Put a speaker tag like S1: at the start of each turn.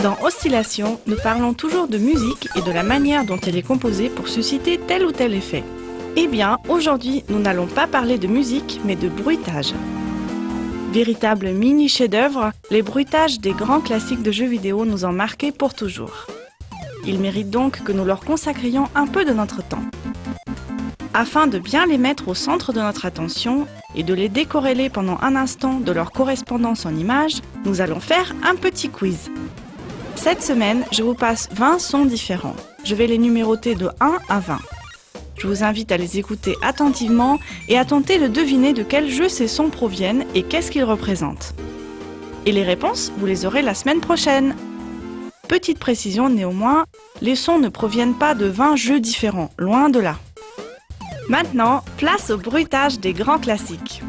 S1: Dans Oscillation, nous parlons toujours de musique et de la manière dont elle est composée pour susciter tel ou tel effet. Eh bien, aujourd'hui, nous n'allons pas parler de musique, mais de bruitage. Véritable mini chef-d'œuvre, les bruitages des grands classiques de jeux vidéo nous ont marqués pour toujours. Ils méritent donc que nous leur consacrions un peu de notre temps. Afin de bien les mettre au centre de notre attention et de les décorréler pendant un instant de leur correspondance en images, nous allons faire un petit quiz. Cette semaine, je vous passe 20 sons différents. Je vais les numéroter de 1 à 20. Je vous invite à les écouter attentivement et à tenter de deviner de quel jeu ces sons proviennent et qu'est-ce qu'ils représentent. Et les réponses, vous les aurez la semaine prochaine. Petite précision néanmoins, les sons ne proviennent pas de 20 jeux différents, loin de là. Maintenant, place au bruitage des grands classiques.